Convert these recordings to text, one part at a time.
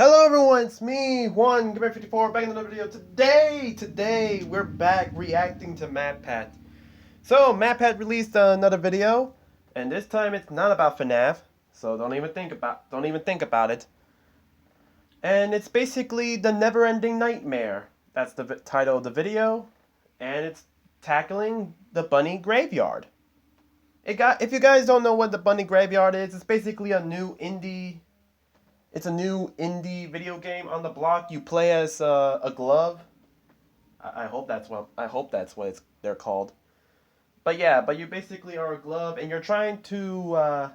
Hello everyone, it's me, Juan, Gamer54, back in another video. Today, we're back reacting to MatPat. So, MatPat released another video, and this time it's not about FNAF, so don't even think about it. And it's basically the Never-Ending Nightmare. That's the title of the video, and it's tackling the Bunny Graveyard. If you guys don't know what the Bunny Graveyard is, it's basically a new indie video game on the block. You play as a glove. I hope that's what they're called. But yeah, you basically are a glove, and you're trying to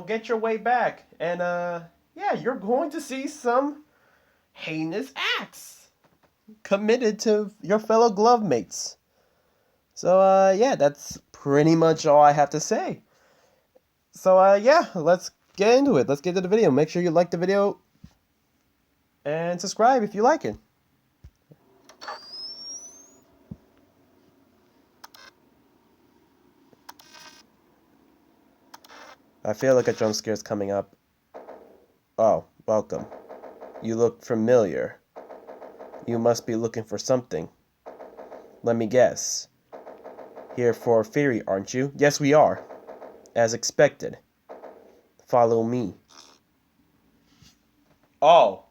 get your way back. And yeah, you're going to see some heinous acts committed to your fellow glove mates. So yeah, that's pretty much all I have to say. So yeah, let's get into it. Let's get to the video. Make sure you like the video and subscribe if you like it. I feel like a jump scare is coming up. Oh, welcome. You look familiar. You must be looking for something. Let me guess. Here for Fury, aren't you? Yes, we are. As expected. Follow me. Oh.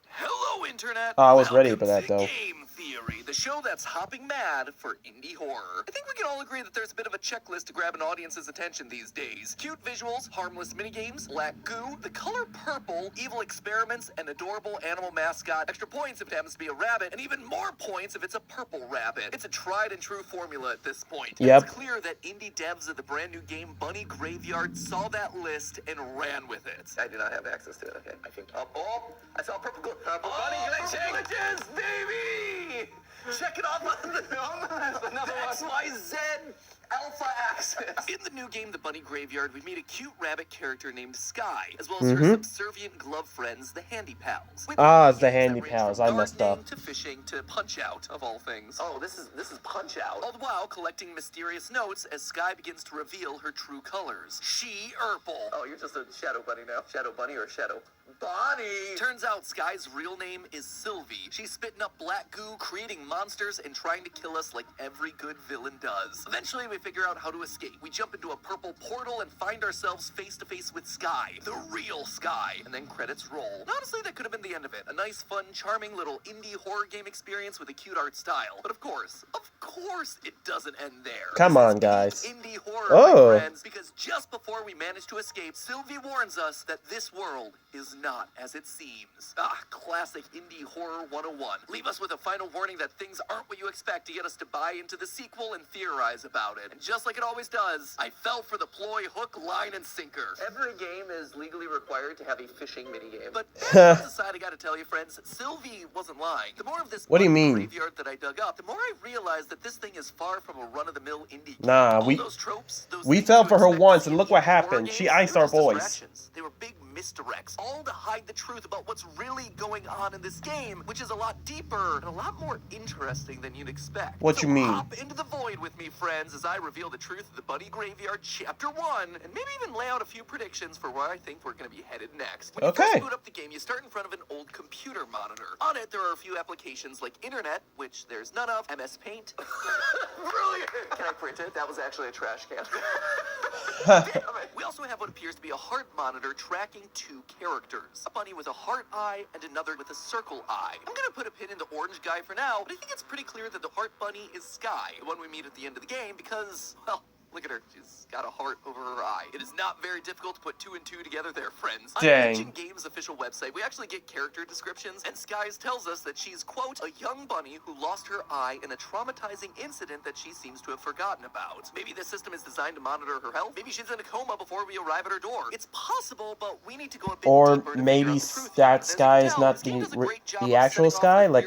Hello, Internet. Oh, I was ready for that, though. Game Theory, the show that's hopping mad for indie horror. I think we can all agree that there's a bit of a checklist to grab an audience's attention these days. Cute visuals, harmless minigames, black goo, the color purple, evil experiments, an adorable animal mascot, extra points if it happens to be a rabbit, and even more points if it's a purple rabbit. It's a tried and true formula at this point. Yep. It's clear that indie devs of the brand new game Bunny Graveyard saw that list and ran with it. I do not have access to it, okay? I think. I saw purple bunny glitches, baby! Check it off on the XYZ Alpha Axis. In the new game, The Bunny Graveyard, we meet a cute rabbit character named Sky, as well as her subservient glove friends, the Handy Pals. It's the Handy Pals. I messed up. To fishing to Punch Out, of all things. Oh, this is Punch Out. All the while collecting mysterious notes as Sky begins to reveal her true colors. She Urple. Oh, you're just a Shadow Bunny now. Shadow Bunny or Shadow Bonnie. Turns out Sky's real name is Sylvie. She's spitting up black goo, creating monsters, and trying to kill us like every good villain does. Eventually, we figure out how to escape. We jump into a purple portal and find ourselves face to face with Sky, the real Sky, and then credits roll. And honestly, that could have been the end of it. A nice, fun, charming little indie horror game experience with a cute art style. But of course, it doesn't end there. Come on, guys. Indie horror, my friends, because just before we manage to escape, Sylvie warns us that this world is not as it seems. Classic indie horror 101. Leave us with a final warning that things aren't what you expect to get us to buy into the sequel and theorize about it. And just like it always does, I fell for the ploy hook, line, and sinker. Every game is legally required to have a fishing minigame. But aside, I gotta tell you, friends, Sylvie wasn't lying. The more of this What do you mean? Graveyard that I dug up, the more I realized that this thing is far from a run-of-the-mill indie game. Nah, we fell for her once, and look what happened. She iced our boys. They were big misdirects, all to hide the truth about what's really going on in this game, which is a lot deeper and a lot more interesting than you'd expect. What you mean? Hop into the void with me, friends, as I reveal the truth of the Bunny Graveyard Chapter 1, and maybe even lay out a few predictions for where I think we're going to be headed next. When you first boot up the game, you start in front of an old computer monitor. On it, there are a few applications like Internet, which there's none of, MS Paint. Brilliant! Can I print it? That was actually a trash can. Damn it. We also have what appears to be a heart monitor tracking two characters. A bunny with a heart eye and another with a circle eye. I'm gonna put a pin in the orange guy for now, but I think it's pretty clear that the heart bunny is Sky, the one we meet at the end of the game, because, well, look at her. She's got a heart over her eye. It is not very difficult to put two and two together there, friends. Dang. On Engine Games' official website, we actually get character descriptions, and Skies tells us that she's, quote, a young bunny who lost her eye in a traumatizing incident that she seems to have forgotten about. Maybe this system is designed to monitor her health. Maybe she's in a coma before we arrive at her door. It's possible, but we need to go a bit deeper to maybe figure out the truth that here. Sky is not the actual Sky, like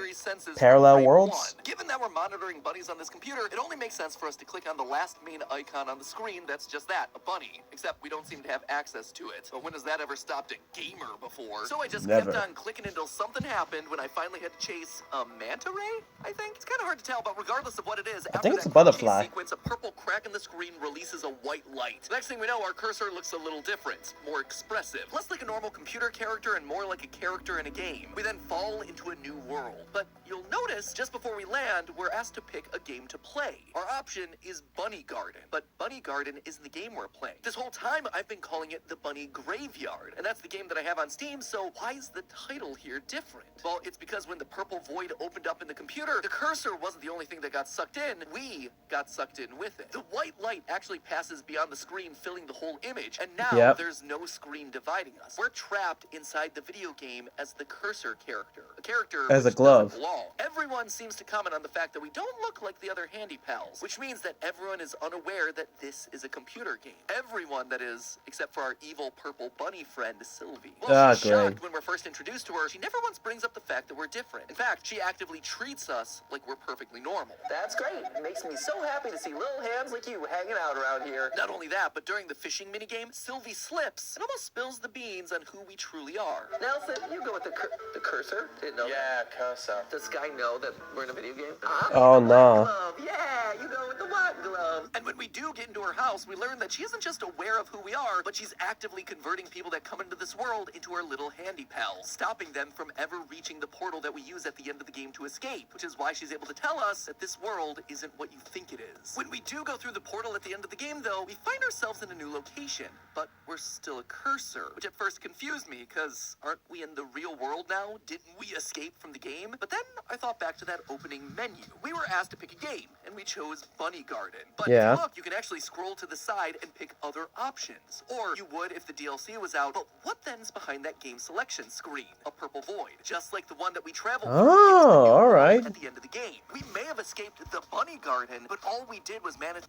parallel worlds. Given that we're monitoring bunnies on this computer, it only makes sense for us to click on the last main icon icon on the screen that's just that, a bunny. Except we don't seem to have access to it. But when has that ever stopped a gamer before? So I just kept on clicking until something happened when I finally had to chase a manta ray, I think? It's kind of hard to tell, but regardless of what it is, I think it's a that butterfly. Sequence, a purple crack in the screen releases a white light. The next thing we know, our cursor looks a little different, more expressive. Less like a normal computer character and more like a character in a game. We then fall into a new world. But you'll notice, just before we land, we're asked to pick a game to play. Our option is Bunny Garden, but Bunny Garden isn't the game we're playing. This whole time, I've been calling it the Bunny Graveyard, and that's the game that I have on Steam, so why is the title here different? Well, it's because when the purple void opened up in the computer, the cursor wasn't the only thing that got sucked in, we got sucked in with it. The white light actually passes beyond the screen, filling the whole image, and now there's no screen dividing us. We're trapped inside the video game as the cursor character. A character as a glove. Everyone seems to comment on the fact that we don't look like the other handy pals, which means that everyone is unaware that this is a computer game. Everyone, that is, except for our evil purple bunny friend, Sylvie. Well, she's shocked when we're first introduced to her. She never once brings up the fact that we're different. In fact, she actively treats us like we're perfectly normal. That's great. It makes me so happy to see little hands like you hanging out around here. Not only that, but during the fishing minigame, Sylvie slips and almost spills the beans on who we truly are. Nelson, you go with the cursor? Didn't know. Yeah, cursor. Does Sky know that we're in a video game? Oh no. Glove. Yeah, you go with the white glove. And when we do get into her house, we learn that she isn't just aware of who we are, but she's actively converting people that come into this world into her little handy pals, stopping them from ever reaching the portal that we use at the end of the game to escape, which is why she's able to tell us that this world isn't what you think it is. When we do go through the portal at the end of the game, though, we find ourselves in a new location, but we're still a cursor, which at first confused me, because aren't we in the real world now? Didn't we escape from the game? But then I thought back to that opening menu. We were asked to pick a game, and we chose Bunny Garden. But if you look, you can actually scroll to the side and pick other options. Or you would if the DLC was out. But what then's behind that game selection screen? A purple void. Just like the one that we traveled through alright. at the end of the game. We may have escaped the Bunny Garden, but all we did was manage...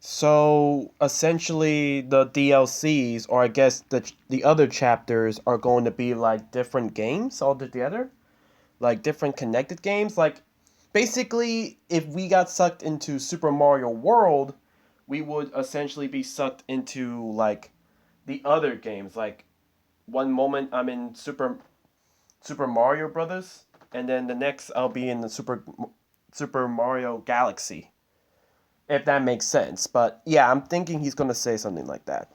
So, essentially, the DLCs, or I guess the other chapters, are going to be like different games altogether? Like different connected games? Like, basically, if we got sucked into Super Mario World, we would essentially be sucked into, like, the other games. Like, one moment I'm in Super Mario Brothers, and then the next I'll be in the Super Mario Galaxy. If that makes sense. But, yeah, I'm thinking he's going to say something like that.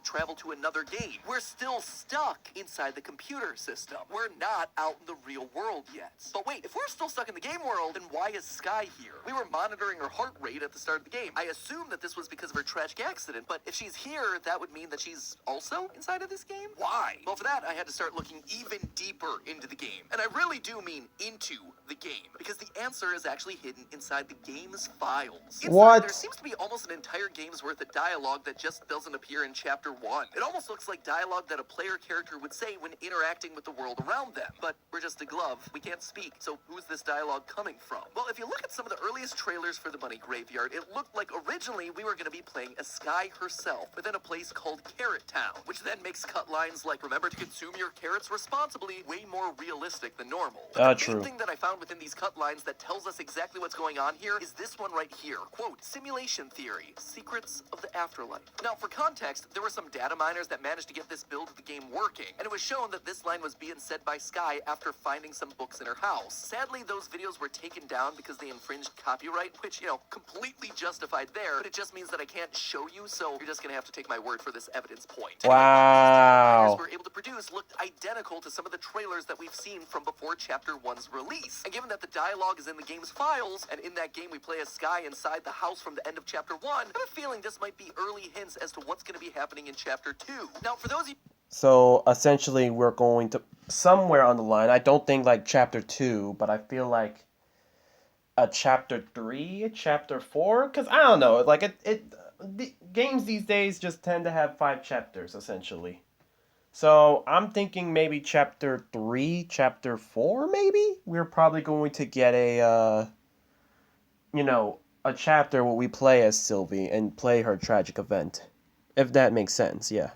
Travel to another game. We're still stuck inside the computer system. We're not out in the real world yet. But wait, if we're still stuck in the game world, then why is Sky here? We were monitoring her heart rate at the start of the game. I assume that this was because of her tragic accident, but if she's here, that would mean that she's also inside of this game? Why? Well, for that, I had to start looking even deeper into the game. And I really do mean into the game, because the answer is actually hidden inside the game's files. Inside, there seems to be almost an entire game's worth of dialogue that just doesn't appear in Chapter 1. It almost looks like dialogue that a player character would say when interacting with the world around them. But we're just a glove. We can't speak. So who's this dialogue coming from? Well, if you look at some of the earliest trailers for the Bunny Graveyard, it looked like originally we were going to be playing as Sky herself within a place called Carrot Town, which then makes cut lines like, remember to consume your carrots responsibly, way more realistic than normal. But the main thing that I found within these cut lines that tells us exactly what's going on here is this one right here. Quote, simulation theory, secrets of the afterlife. Now, for context, there were some data miners that managed to get this build of the game working, and it was shown that this line was being said by Sky after finding some books in her house. Sadly, those videos were taken down because they infringed copyright, which, you know, completely justified there, but it just means that I can't show you, so you're just gonna have to take my word for this evidence point. Wow. What we were able to produce looked identical to some of the trailers that we've seen from before Chapter 1's release. And given that the dialogue is in the game's files, and in that game we play as Sky inside the house from the end of Chapter 1, I have a feeling this might be early hints as to what's going to be happening in Chapter 2. Now, for those of you... So, essentially, we're going to... Somewhere on the line, I don't think, like, Chapter 2, but I feel like a Chapter 3, Chapter 4? Because, I don't know, like, the games these days just tend to have 5 chapters, essentially. So, I'm thinking maybe Chapter 3, Chapter 4, maybe? We're probably going to get a chapter where we play as Sylvie and play her tragic event. If that makes sense, yeah.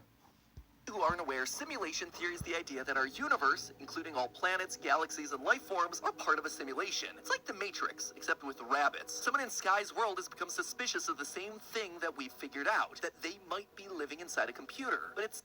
who aren't aware, simulation theory is the idea that our universe, including all planets, galaxies, and life forms, are part of a simulation. It's like the Matrix, except with rabbits. Someone in Sky's world has become suspicious of the same thing that we've figured out, that they might be living inside a computer. But it's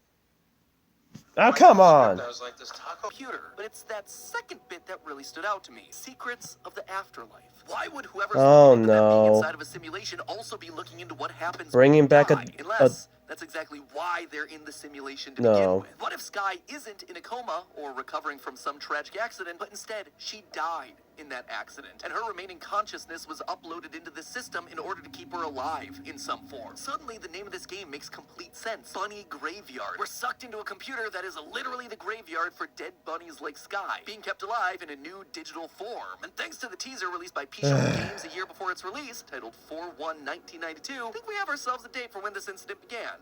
oh, come on. I was like this computer. But it's that second bit that really stood out to me. Secrets of the afterlife. Why would whoever's looking into that being inside of a simulation also be looking into what happens bringing when back die? Unless that's exactly why they're in the simulation to begin with. What if Sky isn't in a coma or recovering from some tragic accident, but instead she died in that accident, and her remaining consciousness was uploaded into the system in order to keep her alive in some form? Suddenly, the name of this game makes complete sense. Bunny Graveyard. We're sucked into a computer that is literally the graveyard for dead bunnies like Sky, being kept alive in a new digital form. And thanks to the teaser released by P-Show Games a year before its release, titled 4/1/1992, I think we have ourselves a date for when this incident began.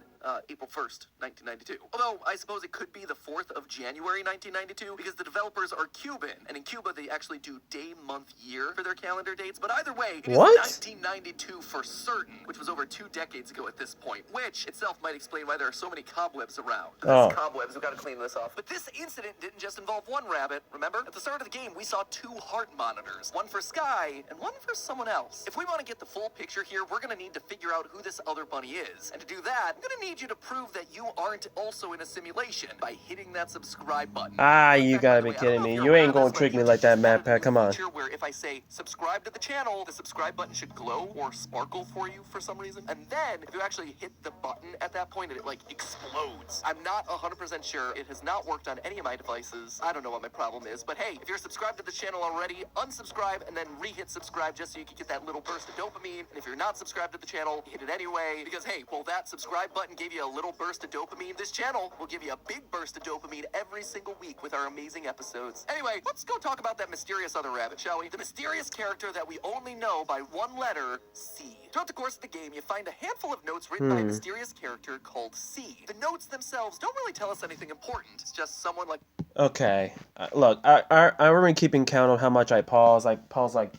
April 1st, 1992. Although, I suppose it could be the 4th of January, 1992, because the developers are Cuban, and in Cuba they actually do day, month, year for their calendar dates. But either way, it is 1992 for certain, which was over 2 decades ago at this point, which itself might explain why there are so many cobwebs around. Cobwebs, we've got to clean this off. But this incident didn't just involve one rabbit, remember? At the start of the game, we saw 2 heart monitors, one for Sky and one for someone else. If we want to get the full picture here, we're going to need to figure out who this other bunny is. And to do that, I'm going to need you to prove that you aren't also in a simulation by hitting that subscribe button. You gotta be kidding me. You ain't gonna trick me like that, MatPat. Come on. Where if I say subscribe to the channel, the subscribe button should glow or sparkle for you for some reason. And then if you actually hit the button at that point, it like explodes. I'm not 100% sure. It has not worked on any of my devices. I don't know what my problem is, but hey, if you're subscribed to the channel already, unsubscribe and then re-hit subscribe just so you can get that little burst of dopamine. And if you're not subscribed to the channel, hit it anyway, because hey, well, that subscribe button gave you a little burst of dopamine. This channel will give you a big burst of dopamine every single week with our amazing episodes. Anyway, let's go talk about that mysterious other rabbit, shall we? The mysterious character that we only know by one letter, C. Throughout the course of the game, you find a handful of notes written by a mysterious character called C. The notes themselves don't really tell us anything important. It's just someone like... Okay, look, I remember keeping count of how much I pause. I pause like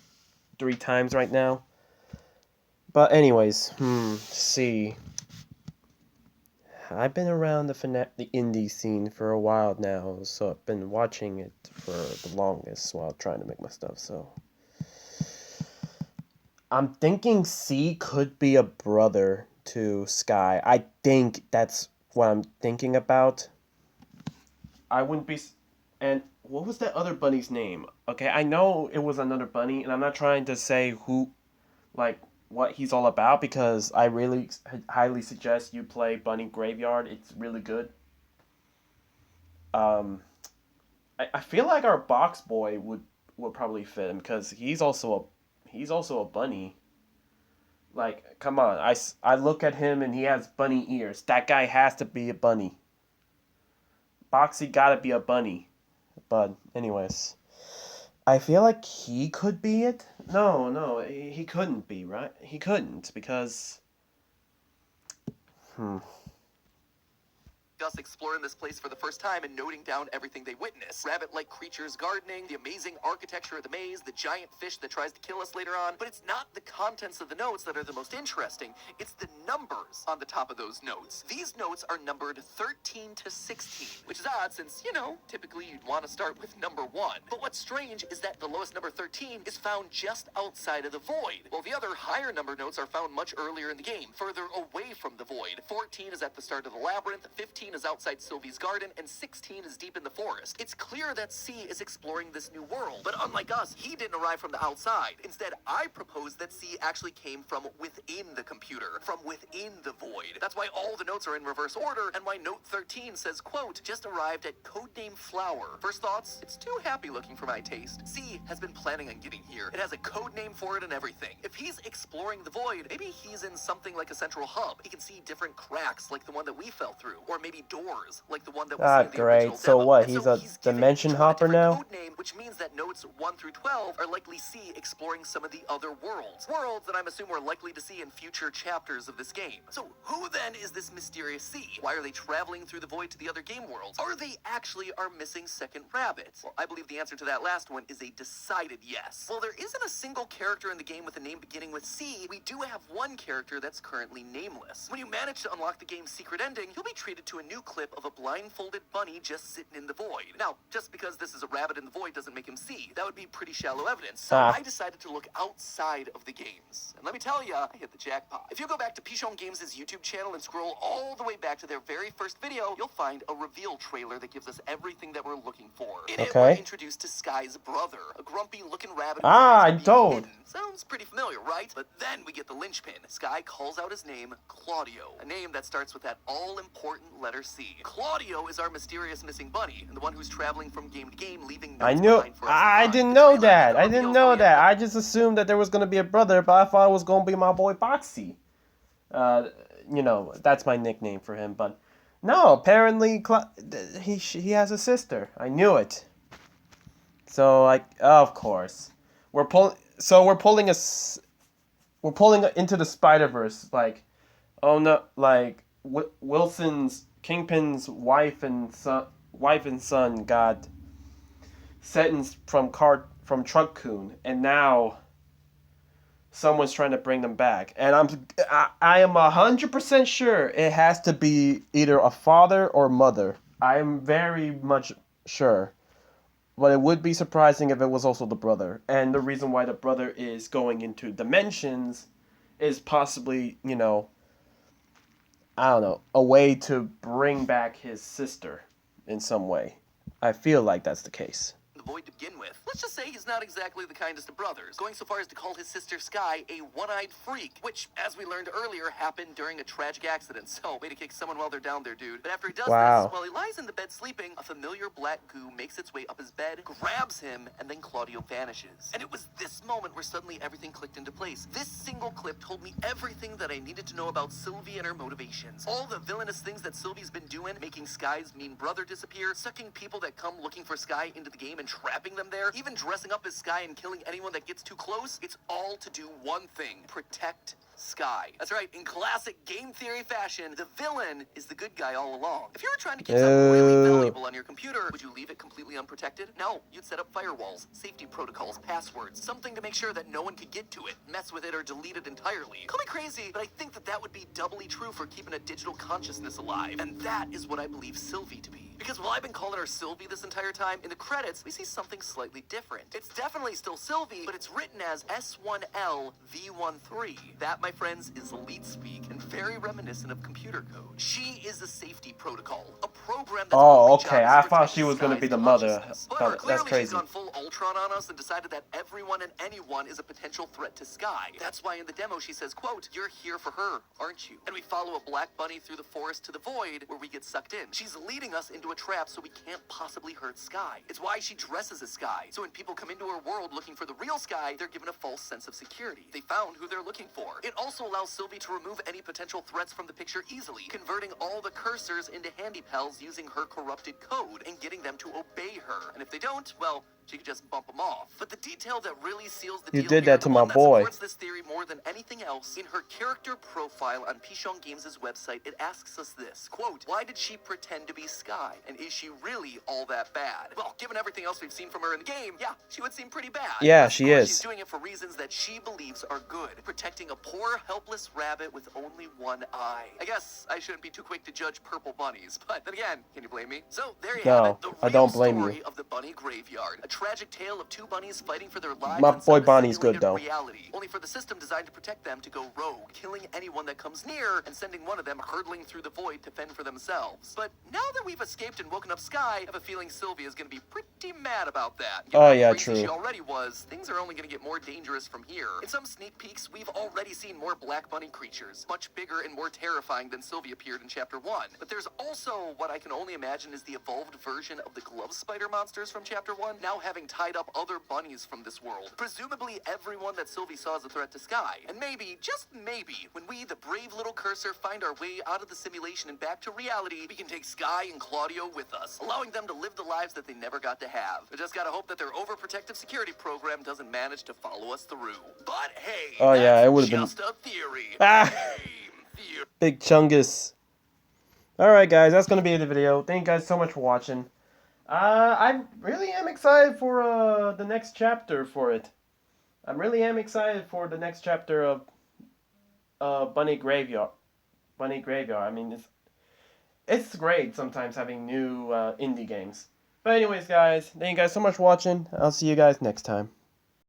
3 times right now. But anyways, C. I've been around the indie scene for a while now, so I've been watching it for the longest while trying to make my stuff, so... I'm thinking C could be a brother to Sky. I think that's what I'm thinking about. I wouldn't be... And what was that other bunny's name? Okay, I know it was another bunny, and I'm not trying to say who... Like... what he's all about, because I really highly suggest you play Bunny Graveyard. It's really good. I feel like our box boy would probably fit him, because he's also a bunny. Like, come on, I look at him and he has bunny ears. That guy has to be a bunny. Boxy gotta be a bunny. But anyways, I feel like he could be it. No, he couldn't be, right? He couldn't, because... Us exploring this place for the first time and noting down everything they witness. Rabbit-like creatures gardening, the amazing architecture of the maze, the giant fish that tries to kill us later on. But it's not the contents of the notes that are the most interesting. It's the numbers on the top of those notes. These notes are numbered 13 to 16, which is odd since, you know, typically you'd want to start with number 1. But what's strange is that the lowest number 13 is found just outside of the void, while the other higher number notes are found much earlier in the game, further away from the void. 14 is at the start of the labyrinth, 15 is outside Sylvie's garden, and 16 is deep in the forest. It's clear that C is exploring this new world, but unlike us, he didn't arrive from the outside. Instead, I propose that C actually came from within the computer, from within the void. That's why all the notes are in reverse order, and why note 13 says, quote, just arrived at codename Flower. First thoughts, it's too happy looking for my taste. C has been planning on getting here. It has a code name for it and everything. If he's exploring the void, maybe he's in something like a central hub. He can see different cracks like the one that we fell through, or maybe doors like the one that we see in the original so demo. what? And He's so a he's dimension hopper now? code name, which means that notes 1 through 12 are likely C exploring some of the other worlds. Worlds that I'm assuming we're likely to see in future chapters of this game. So who then is this mysterious C? Why are they traveling through the void to the other game worlds? Are they actually our missing second rabbit? Well, I believe the answer to that last one is a decided yes. While there isn't a single character in the game with a name beginning with C, we do have one character that's currently nameless. When you manage to unlock the game's secret ending, you'll be treated to a a new clip of a blindfolded bunny just sitting in the void. Now, just because this is a rabbit in the void doesn't make him see. That would be pretty shallow evidence. So I decided to look outside of the games. And let me tell you, I hit the jackpot. If you go back to Pichon Games' YouTube channel and scroll all the way back to their very first video, you'll find a reveal trailer that gives us everything that we're looking for. In it, we're introduced to Sky's brother, a grumpy-looking rabbit. I don't. Sounds pretty familiar, right? But then we get the linchpin. Sky calls out his name, Claudio, a name that starts with that all-important letter C. Claudio is our mysterious missing bunny, and the one who's traveling from game to game, leaving notes behind for us. I didn't know that. I didn't know that. I just assumed that there was gonna be a brother, but I thought it was gonna be my boy Boxy. You know, that's my nickname for him. But no, apparently he has a sister. I knew it. So of course, we're pulling into the Spider-Verse. Like, oh no, like Wilson's Kingpin's wife and son got sentenced from Truck Coon, and now someone's trying to bring them back. And I am 100% sure it has to be either a father or mother. I am very much sure. But it would be surprising if it was also the brother. And the reason why the brother is going into dimensions is possibly, you know, I don't know, a way to bring back his sister in some way. I feel like that's the case. The void to begin with. Let's just say he's not exactly the kindest of brothers, going so far as to call his sister Sky a one-eyed freak, which, as we learned earlier, happened during a tragic accident. So, way to kick someone while they're down there, dude. But after he does this, while he lies in the bed sleeping, a familiar black goo makes its way up his bed, grabs him, and then Claudio vanishes. And it was this moment where suddenly everything clicked into place. This single clip told me everything that I needed to know about Sylvie and her motivations. All the villainous things that Sylvie's been doing, making Sky's mean brother disappear, sucking people that come looking for Sky into the game and trapping them there, even dressing up as Sky and killing anyone that gets too close. It's all to do one thing: protect Sky. That's right, in classic game theory fashion, the villain is the good guy all along. If you were trying to keep something really valuable on your computer, would you leave it completely unprotected? No, you'd set up firewalls, safety protocols, passwords, something to make sure that no one could get to it, mess with it, or delete it entirely. Call me crazy, but I think that would be doubly true for keeping a digital consciousness alive. And that is what I believe Sylvie to be. Because while I've been calling her Sylvie this entire time, in the credits, we see something slightly different. It's definitely still Sylvie, but it's written as S1LV13. That, my friends, is elite speak and very reminiscent of computer code. She is a safety protocol, a program that's okay. I thought she was going to be the mother. However, that's crazy. She's gone full Ultron on us and decided that everyone and anyone is a potential threat to Sky. That's why in the demo she says, quote, "You're here for her, aren't you?" And we follow a black bunny through the forest to the void, where we get sucked in. She's leading us into a trap so we can't possibly hurt Sky. It's why she dresses as Sky, so when people come into her world looking for the real Sky, they're given a false sense of security. They found who they're looking for. It also allows Sylvie to remove any potential threats from the picture easily, converting all the cursors into handy pals using her corrupted code and getting them to obey her. And if they don't, well, she could just bump them off. But the detail that really seals the deal you did that to my boy. Supports this theory more than anything else, in her character profile on Pichon Games' website, it asks us this, quote, "Why did she pretend to be Sky? And is she really all that bad?" Well, given everything else we've seen from her in the game, yeah, she would seem pretty bad. Yeah, she is. She's doing it for reasons that she believes are good, protecting a poor, helpless rabbit with only one eye. I guess I shouldn't be too quick to judge purple bunnies, but then again, can you blame me? So there you have it, the real I don't blame story you. of the bunny graveyard. A tragic tale of two bunnies fighting for their lives. My in boy some Bonnie's good, simulated though. reality, only for the system designed to protect them to go rogue, killing anyone that comes near and sending one of them hurtling through the void to fend for themselves. But now that we've escaped and woken up Sky, I have a feeling Sylvia is going to be pretty mad about that. Oh yeah, crazy true. She already was. Things are only going to get more dangerous from here. In some sneak peeks, we've already seen more black bunny creatures, much bigger and more terrifying than Sylvie appeared in Chapter 1. But there's also what I can only imagine is the evolved version of the glove spider monsters from Chapter 1, now having tied up other bunnies from this world. Presumably everyone that Sylvie saw as a threat to Sky. And maybe, just maybe, when we, the brave little cursor, find our way out of the simulation and back to reality, we can take Sky and Claudio with us, allowing them to live the lives that they never got to have. We just gotta hope that their overprotective security program doesn't manage to follow us through. But hey, oh yeah, it would have been just a theory. Big Chungus. Alright guys, that's gonna be the video. Thank you guys so much for watching. I really am excited for the next chapter for it. I really am excited for the next chapter of Bunny Graveyard. Bunny Graveyard. I mean, it's great sometimes having new indie games. But anyways, guys, thank you guys so much for watching. I'll see you guys next time.